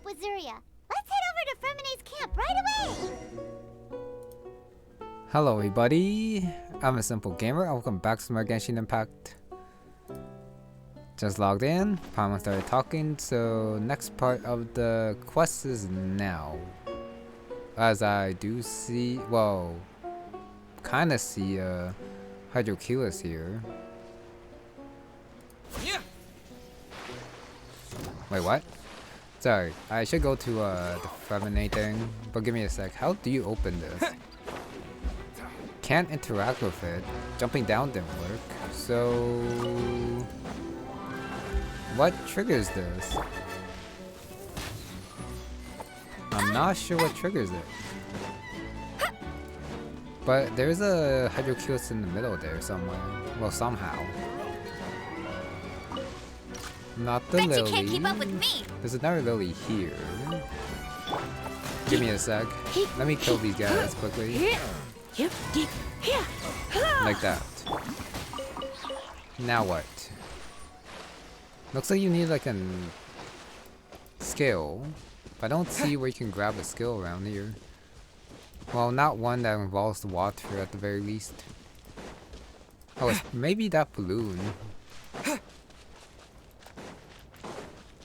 with Zuria. Let's head over to Fermine's camp right away! Hello everybody, I'm a simple gamer and welcome back to my Genshin Impact. Just logged in, Paimon started talking, so next part of the quest is now. As I do see, well, kinda see Hydroculus here. Wait, what? Sorry, I should go to the Femine thing, but give me a sec. How do you open this? Can't interact with it. Jumping down didn't work. So what triggers this? I'm not sure what triggers it. But there's a Hydroculus in the middle there somewhere. Well, somehow. Not the Bet lily. you can't keep up with me. There's another lily here. Give me a sec. Let me kill these guys quickly. Like that. Now what? Looks like you need like a skill. But I don't see where you can grab a skill around here. Well, not one that involves the water at the very least. Oh, it's maybe that balloon.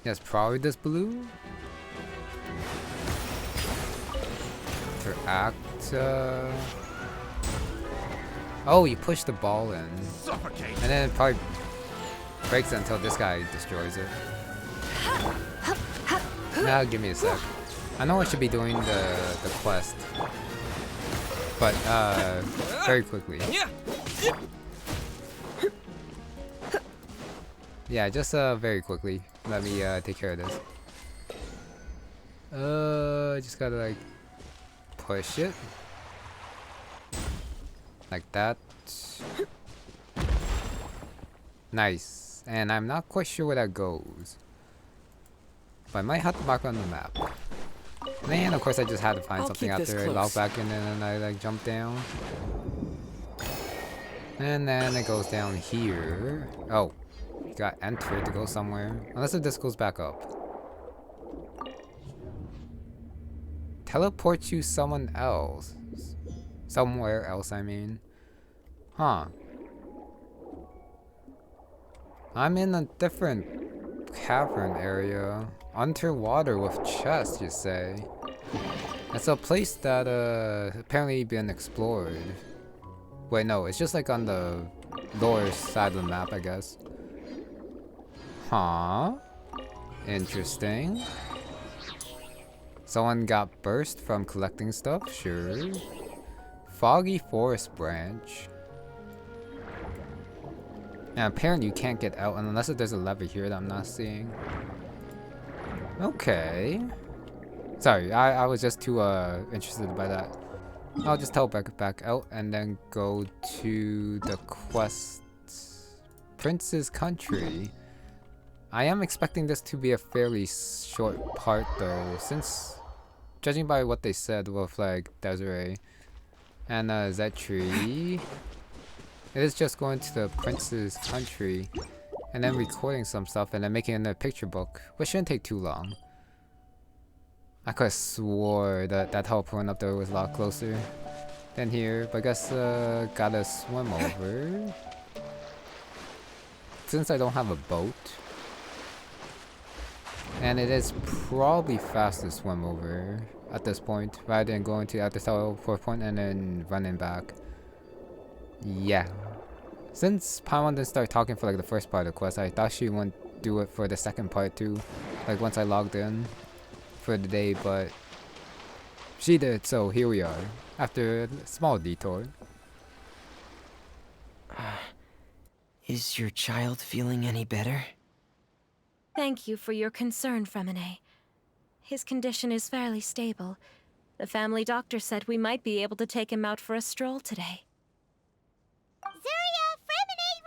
Yes, probably this balloon. Interact. Oh, you push the ball in. And then it probably breaks it until this guy destroys it. Now give me a sec. I know I should be doing the quest. But very quickly. Yeah, just very quickly. Let me take care of this. Just gotta like push it. Like that. Nice. And I'm not quite sure where that goes. But I might have to mark on the map. And of course I just had to find something after I log back in and I like jump down. And then it goes down here. Oh. Got entered to go somewhere. Unless if this goes back up. Teleport you someone else. Somewhere else, I mean. Huh. I'm in a different cavern area. Underwater with chests, you say. It's a place that apparently been explored. Wait, no, it's just like on the lower side of the map, I guess. Huh? Interesting. Someone got burst from collecting stuff? Sure. Foggy Forest Branch. And apparently you can't get out unless there's a lever here that I'm not seeing. Okay. Sorry, I was just too interested by that. I'll just teleport back out and then go to the quest Prince's Country. I am expecting this to be a fairly short part though, since judging by what they said with like Desiree and Zetri, it is just going to the Prince's Country and then recording some stuff and then making a picture book, which shouldn't take too long. I could have swore that that teleport up there was a lot closer than here, but I guess gotta swim over. Since I don't have a boat. And it is probably fast to swim over at this point, rather than going to at the teleport point and then running back. Yeah. Since Paimon didn't start talking for like the first part of the quest, I thought she wouldn't do it for the second part too. Like once I logged in for the day, but she did, so here we are. After a small detour. Is your child feeling any better? Thank you for your concern, Femine. His condition is fairly stable. The family doctor said we might be able to take him out for a stroll today. Zuria, Femine,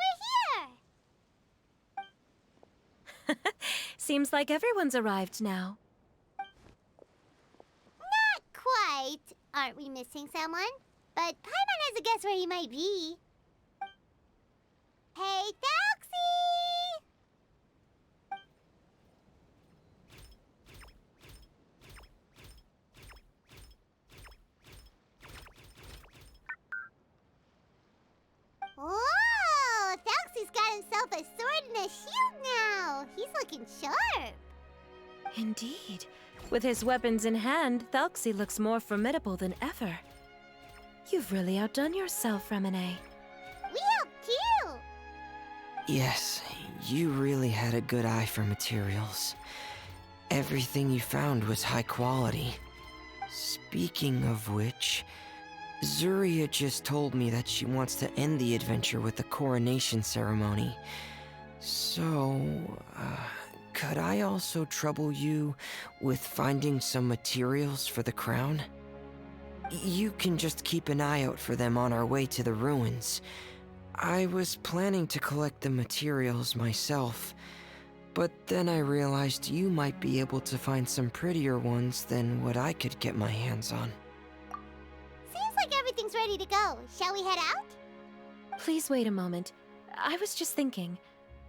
we're here! Seems like everyone's arrived now. Not quite. Aren't we missing someone? But Paimon has a guess where he might be. Hey, Thelxie! sharp. Indeed. With his weapons in hand, Thelxie looks more formidable than ever. You've really outdone yourself, Remine. We helped you. Yes, you really had a good eye for materials. Everything you found was high quality. Speaking of which, Zuria just told me that she wants to end the adventure with a coronation ceremony. So, could I also trouble you with finding some materials for the crown? You can just keep an eye out for them on our way to the ruins. I was planning to collect the materials myself, but then I realized you might be able to find some prettier ones than what I could get my hands on. Seems like everything's ready to go. Shall we head out? Please wait a moment. I was just thinking.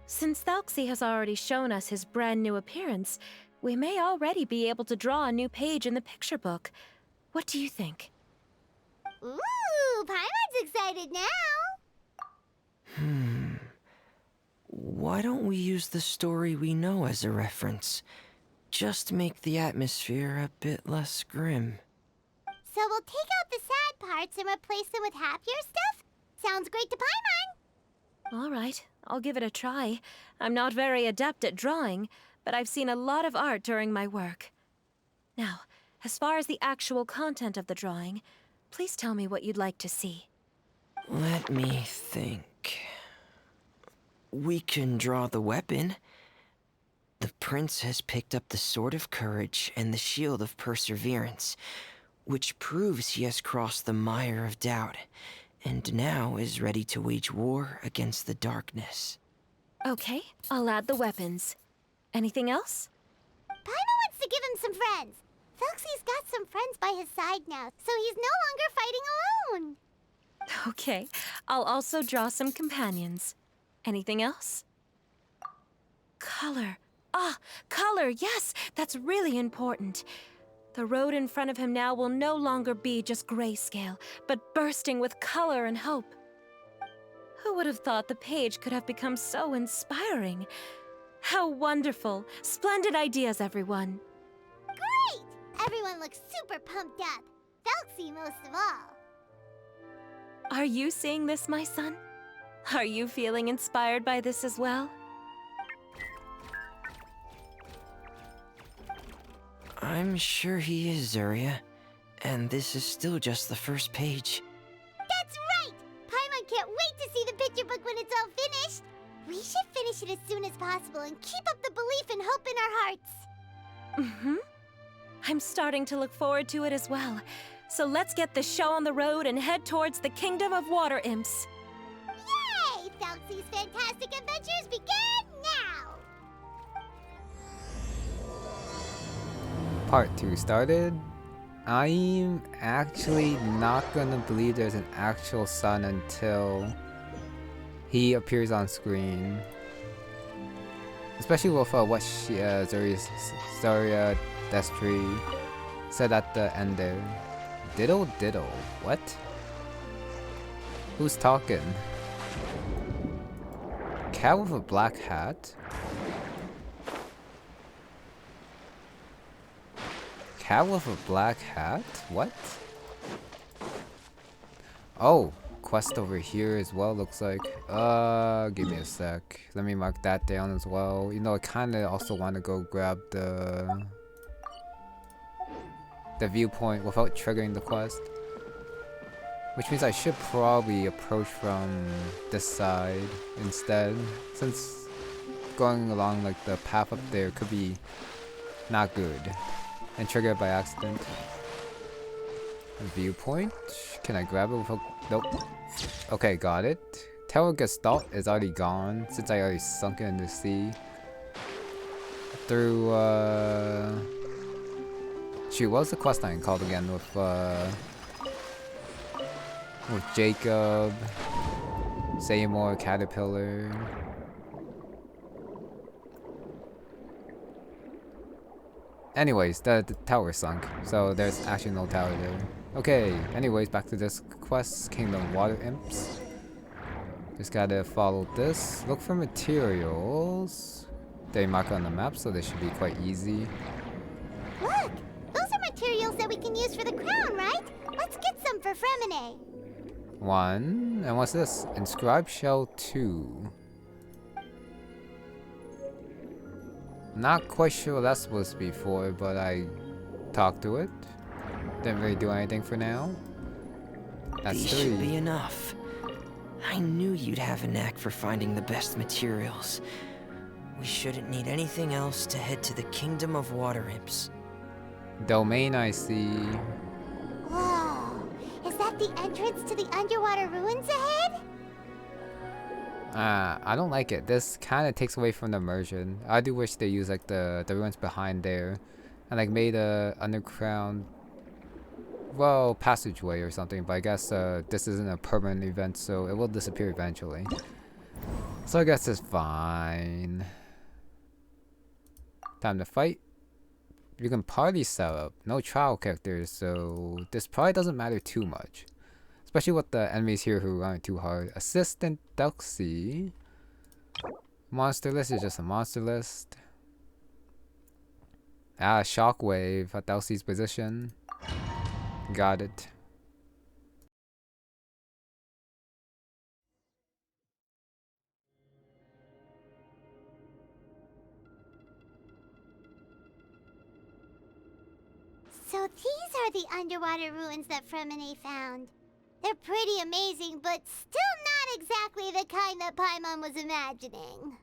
Since Thelxie has already shown us his brand new appearance, we may already be able to draw a new page in the picture book. What do you think? Ooh, Paimon's excited now. Why don't we use the story we know as a reference? Just make the atmosphere a bit less grim. So we'll take out the sad parts and replace them with happier stuff? Sounds great to Paimon. All right, I'll give it a try. I'm not very adept at drawing, but I've seen a lot of art during my work. Now, as far as the actual content of the drawing, please tell me what you'd like to see. Let me think. We can draw the weapon. The prince has picked up the Sword of Courage and the Shield of Perseverance, which proves he has crossed the mire of doubt, and now is ready to wage war against the darkness. Okay, I'll add the weapons. Anything else? Paimon wants to give him some friends. Thelxie's got some friends by his side now, so he's no longer fighting alone. Okay, I'll also draw some companions. Anything else? Color. Ah, color, yes, that's really important. The road in front of him now will no longer be just grayscale, but bursting with color and hope. Who would have thought the page could have become so inspiring? How wonderful! Splendid ideas, everyone. Great! Everyone looks super pumped up. Thelxie most of all. Are you seeing this, my son? Are you feeling inspired by this as well? I'm sure he is, Zuria. And this is still just the first page. That's right! Paimon can't wait to see the picture book when it's all finished. We should finish it as soon as possible and keep up the belief and hope in our hearts. Mm-hmm. I'm starting to look forward to it as well. So let's get the show on the road and head towards the Kingdom of Water Imps. Yay! Thelxie's fantastic adventures begin now! Part 2 started. I'm actually not gonna believe there's an actual sun until he appears on screen. Especially with what Zuria Destry said at the end there. Diddle diddle. What? Who's talking? Cat with a black hat? Cat with a black hat? What? Oh, quest over here as well, looks like. Give me a sec. Let me mark that down as well. You know, I kinda also wanna go grab the viewpoint without triggering the quest. Which means I should probably approach from this side instead, since going along like the path up there could be not good and trigger it by accident. Viewpoint? Can I grab it without... Nope. Okay, got it. Tower Gestalt is already gone since I already sunk it in the sea. Through, shoot, what was the quest line called again with Jacob, Seymour, Caterpillar. Anyways, the tower sunk, so there's actually no tower there. Okay, anyways, back to this quest, Kingdom Water Imps. Just gotta follow this, look for materials. they mark on the map, so they should be quite easy. Look! Those are materials that we can use for the crown, right? Let's get some for Fremine. 1. And what's this? Inscribed Shell 2. Not quite sure what that's supposed to be for, but I talked to it. Didn't really do anything for now. That's These 3. should be enough. I knew you'd have a knack for finding the best materials. We shouldn't need anything else to head to the Kingdom of Water Imps. Domain I see. Whoa! Is that the entrance to the underwater ruins ahead? I don't like it. This kind of takes away from the immersion. I do wish they used like the ruins behind there, and like made a underground, well, passageway or something. But I guess this isn't a permanent event, so it will disappear eventually. So I guess it's fine. Time to fight. You can party setup. No trial characters, so this probably doesn't matter too much. Especially with the enemies here who aren't too hard. Assistant Thelxie. Monster list is just a monster list. Shockwave at Thelxie's position. Got it. So these are the underwater ruins that Fremine found. They're pretty amazing, but still not exactly the kind that Paimon was imagining.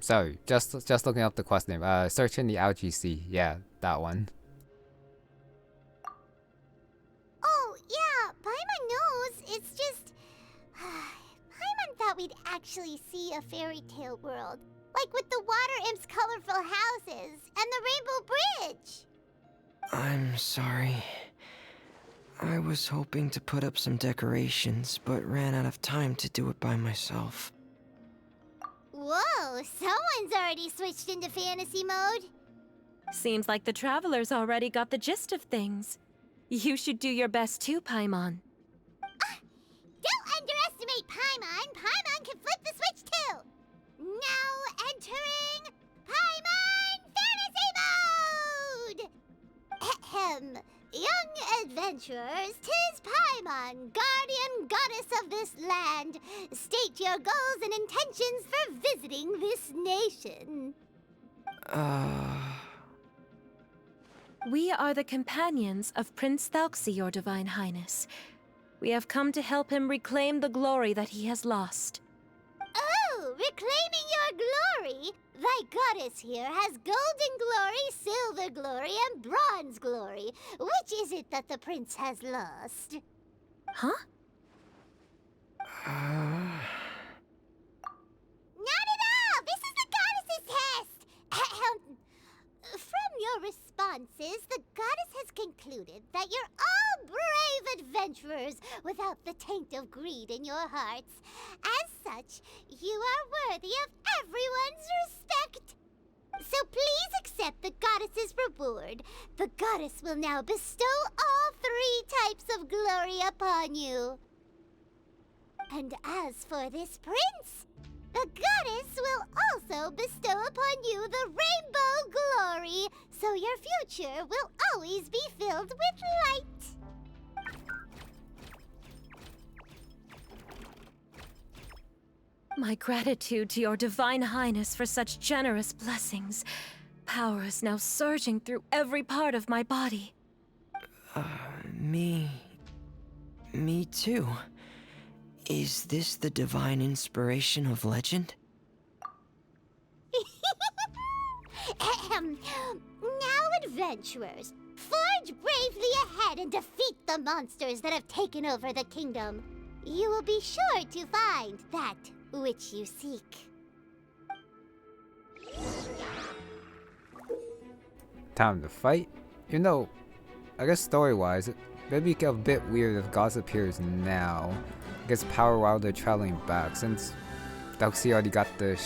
Sorry, just looking up the quest name. Search in the Algae Sea. Yeah, that one. Oh, yeah, Paimon knows. It's just... Paimon thought we'd actually see a fairy tale world. Like with the water imps' colorful houses and the Rainbow Bridge. I'm sorry. I was hoping to put up some decorations, but ran out of time to do it by myself. Whoa, someone's already switched into fantasy mode. Seems like the travelers already got the gist of things. You should do your best too, Paimon. Don't underestimate Paimon. Paimon can flip the switch too. Now entering Paimon Fantasy Mode! Ahem. Young adventurers, 'tis Paimon, guardian goddess of this land. State your goals and intentions for visiting this nation. We are the companions of Prince Thelxie, your Divine Highness. We have come to help him reclaim the glory that he has lost. Oh, reclaiming your glory? Thy goddess here has golden glory, silver glory, and bronze glory. Which is it that the prince has lost? Huh? Not at all! This is the goddess's test! Ahem. From your responses, the goddess has concluded that you're all brave adventurers without the taint of greed in your hearts. As such, you are worthy of everyone's respect. So please accept the goddess's reward. The goddess will now bestow all 3 types of glory upon you. And as for this prince, the goddess will also bestow upon you the rainbow glory, so your future will always be filled with light. My gratitude to your Divine Highness for such generous blessings. Power is now surging through every part of my body. Me too. Is this the divine inspiration of legend? Ahem. Now, adventurers, forge bravely ahead and defeat the monsters that have taken over the kingdom. You will be sure to find that which you seek. Time to fight. You know, I guess story-wise, it'd be a bit weird if Goss appears now. Gets power while they're traveling back, since Thelxie already got the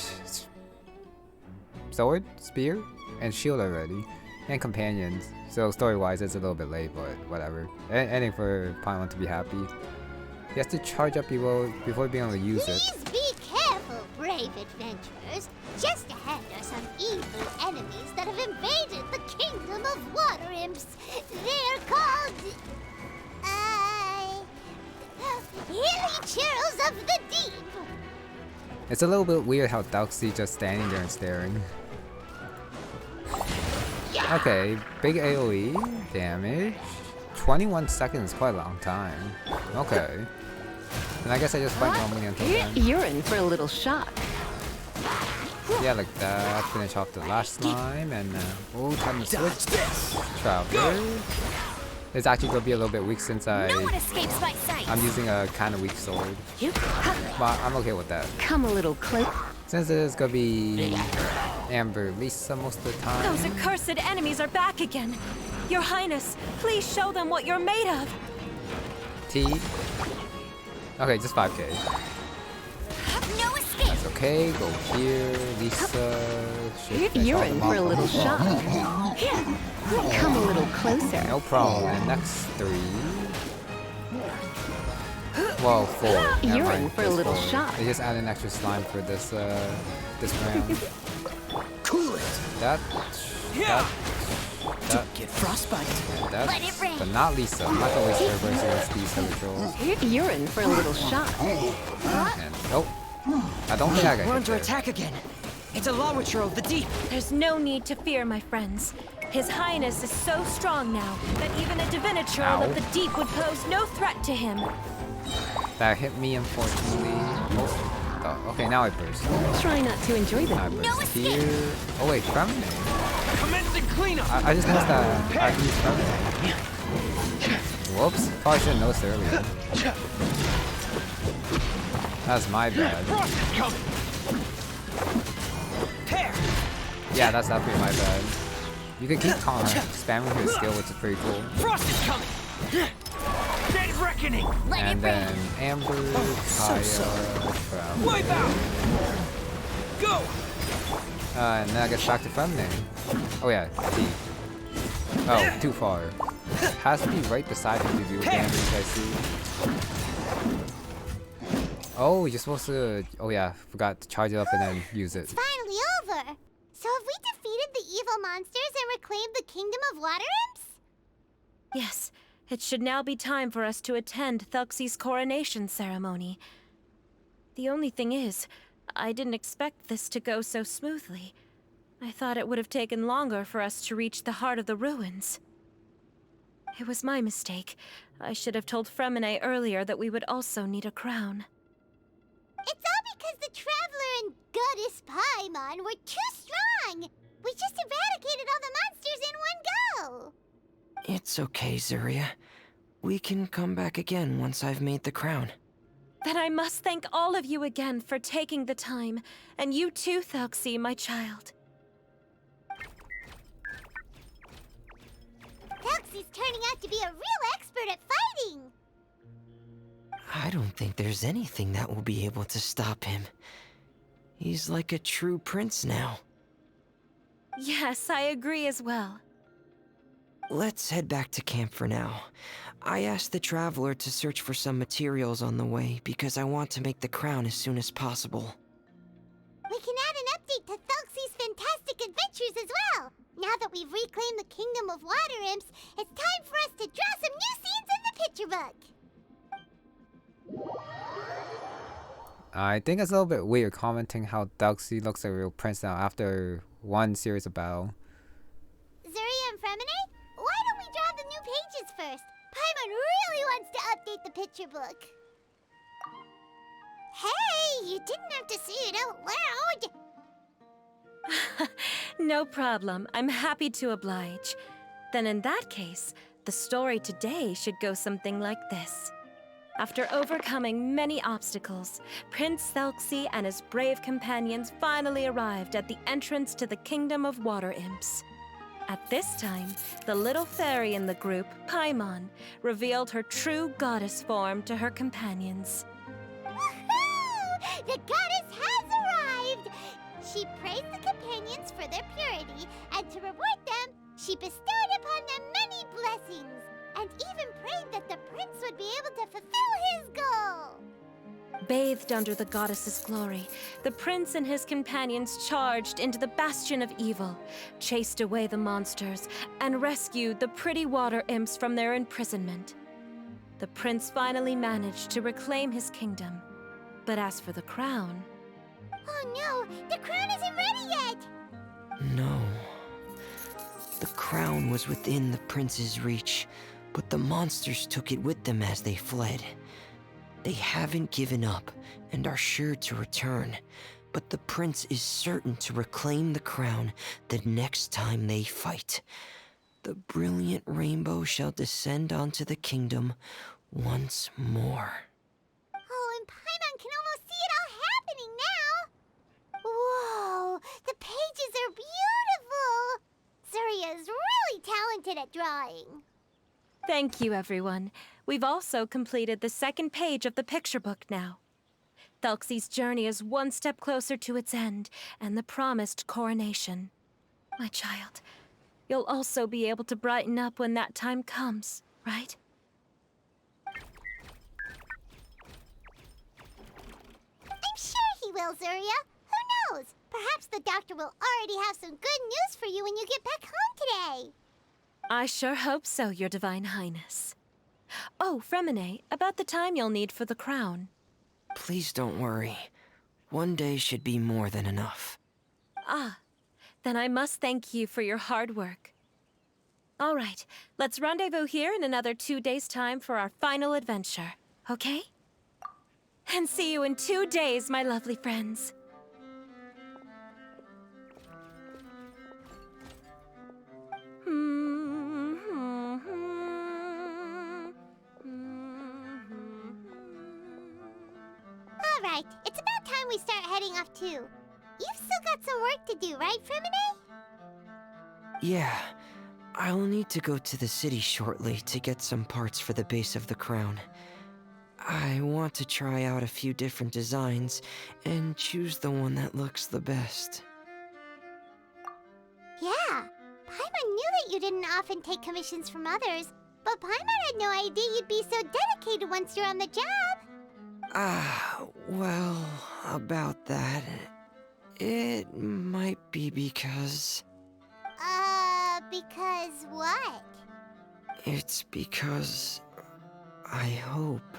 sword, spear, and shield already, and companions. So story-wise, it's a little bit late, but whatever. Anything for Paimon to be happy. He has to charge up before being able to use it. Please be careful, brave brave adventurers. Just ahead are some evil enemies that have invaded the kingdom of water imps. They're called... Hydroculus of the deep. It's a little bit weird how Thelxie just standing there and staring. Okay, big AoE damage. 21 seconds is quite a long time. Okay. And I guess I just fight normally until then. You're in for a little shock. Yeah, like that. Finish off the last slime and oh, time to switch. Traveler. It's actually gonna be a little bit weak since No one escapes my sight. I'm using a kind of weak sword. But I'm okay with that. Come a little close. Since it is gonna be Amber Lisa most of the time. Those accursed enemies are back again. Your Highness, please show them what you're made of. T. Okay, just 5k. No escape. That's okay. Go here, Lisa. Should finish You're all in them for a off. little shock. Come a little closer. No problem. And next 3. Well, 4. Never You're mind, in for a just little 4. shock. They just added an extra slime for this this round. Cool it. That. Get frostbite. That. Let it rain. But not Lisa. I'm not gonna waste her versus against these heavy trolls. You're in for a little shock. And nope. I don't think I got We're hit under there. attack again. It's a Lawitro of the deep. There's no need to fear, my friends. His Highness is so strong now that even a Divinitrol Ow. of the deep would pose no threat to him. That hit me, unfortunately. Oh, okay, now I burst. Try not to enjoy Now I them. burst here. Oh wait, Feminine. Commencing cleanup. I just noticed that I used Feminine. Whoops. Probably should have noticed earlier. That's my bad. Frost is coming. Hair. Yeah, that's definitely my bad. You can keep spamming his skill, which is pretty cool. Frost is coming. Dead reckoning. And then Amber, Kaya, Travel. Wipe out. Go. And then I guess back to Feminine. Oh yeah, T. Oh, too far. Has to be right beside him to do damage, I see. Oh, you're supposed to... Oh yeah, forgot to charge it up and then use it. It's finally over. So have we defeated the evil monsters and reclaimed the kingdom of water imps? Yes, it should now be time for us to attend Thelxie's coronation ceremony. The only thing is, I didn't expect this to go so smoothly. I thought it would have taken longer for us to reach the heart of the ruins. It was my mistake. I should have told Fremine earlier that we would also need a crown. It's all because the Traveler and Goddess Paimon were too strong. We just eradicated all the monsters in one go. It's okay, Zuria. We can come back again once I've made the crown. Then I must thank all of you again for taking the time, and you too, Thelxie, my child. Thelxie's turning out to be a real expert at fighting. I don't think there's anything that will be able to stop him. He's like a true prince now. Yes, I agree as well. Let's head back to camp for now. I asked the Traveler to search for some materials on the way because I want to make the crown as soon as possible. We can add an update to Thelxie's fantastic adventures as well. Now that we've reclaimed the kingdom of water imps, it's time for us to draw some new scenes in the picture book. I think it's a little bit weird commenting how Thelxie looks like a real prince now after one series of battle. Zuria and Fremine, why don't we draw the new pages first? Paimon really wants to update the picture book. Hey, you didn't have to say it out loud. No problem. I'm happy to oblige. Then in that case, the story today should go something like this. After overcoming many obstacles, Prince Thelxie and his brave companions finally arrived at the entrance to the Kingdom of Water Imps. At this time, the little fairy in the group, Paimon, revealed her true goddess form to her companions. Woohoo! The goddess has arrived! She praised the companions for their purity, and to reward them, she bestowed upon them many blessings, and even prayed that the prince would be able to fulfill his goal. Bathed under the goddess's glory, the prince and his companions charged into the bastion of evil, chased away the monsters, and rescued the pretty water imps from their imprisonment. The prince finally managed to reclaim his kingdom. But as for the crown... Oh no, the crown isn't ready yet! No. The crown was within the prince's reach, but the monsters took it with them as they fled. They haven't given up and are sure to return, but the prince is certain to reclaim the crown the next time they fight. The brilliant rainbow shall descend onto the kingdom once more. Oh, and Paimon can almost see it all happening now! Whoa, the pages are beautiful! Surya is really talented at drawing. Thank you, everyone. We've also completed the second page of the picture book now. Thelxie's journey is one step closer to its end and the promised coronation. My child, you'll also be able to brighten up when that time comes, right? I'm sure he will, Surya. Who knows? Perhaps the doctor will already have some good news for you when you get back home today. I sure hope so, Your Divine Highness. Oh, Fremine, about the time you'll need for the crown. Please don't worry. One day should be more than enough. Ah, then I must thank you for your hard work. All right, let's rendezvous here in another 2 days' time for our final adventure, okay? And see you in 2 days, my lovely friends. All right, it's about time we start heading off too. You've still got some work to do, right, Fremine? Yeah, I'll need to go to the city shortly to get some parts for the base of the crown. I want to try out a few different designs and choose the one that looks the best. Yeah, Paimon knew that you didn't often take commissions from others, but Paimon had no idea you'd be so dedicated once you're on the job. Well, about that, it might be because... Because what? It's because... I hope...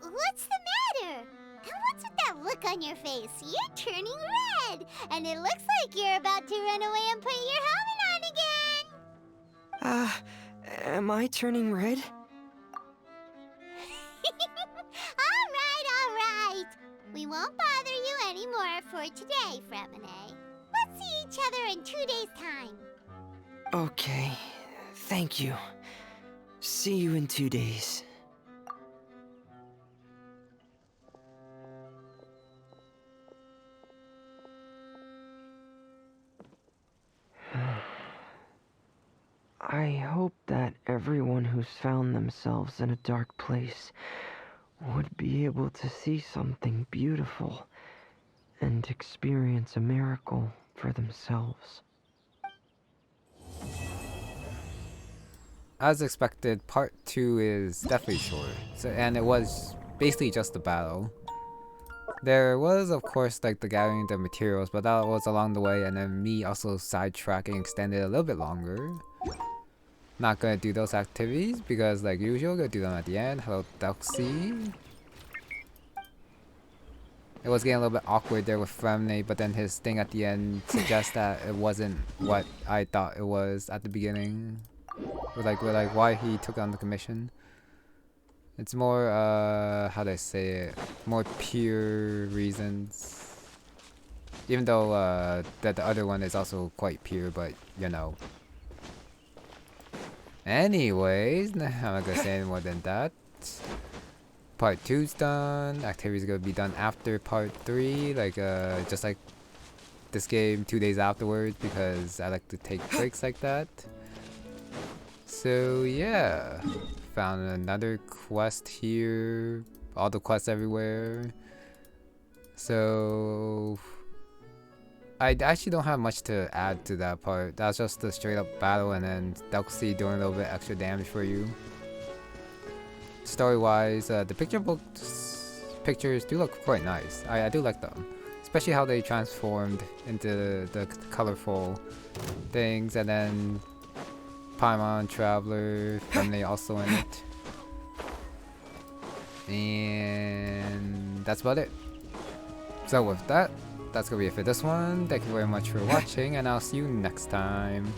What's the matter? And what's with that look on your face? You're turning red, and it looks like you're about to run away and put your helmet on again. Am I turning red? All right. We won't bother you anymore for today, Fremine. Let's see each other in 2 days' time. Okay, thank you. See you in 2 days. I hope that everyone who's found themselves in a dark place would be able to see something beautiful and experience a miracle for themselves. As expected, part 2 is definitely short. And it was basically just a battle. There was, of course, like the gathering the materials, but that was along the way, and then me also sidetracking extended a little bit longer. Not gonna do those activities because, like usual, gonna do them at the end. Hello, Thelxie. It was getting a little bit awkward there with Fremine, but then his thing at the end suggests that it wasn't what I thought it was at the beginning. With like why he took on the commission. It's more how do I say it? More pure reasons. Even though that the other one is also quite pure, but you know. Anyways, I'm not gonna say any more than that. Part 2's done. Activities gonna be done after part 3, like just like this game 2 days afterwards because I like to take breaks like that. So yeah, found another quest here. All the quests everywhere. So I actually don't have much to add to that part. That's just the straight up battle and then Thelxie doing a little bit extra damage for you. story-wise, the pictures do look quite nice. I do like them, especially how they transformed into the colorful things, and then Paimon Traveler family also in it. And that's about it. So with that, that's gonna be it for this one. Thank you very much for watching, and I'll see you next time.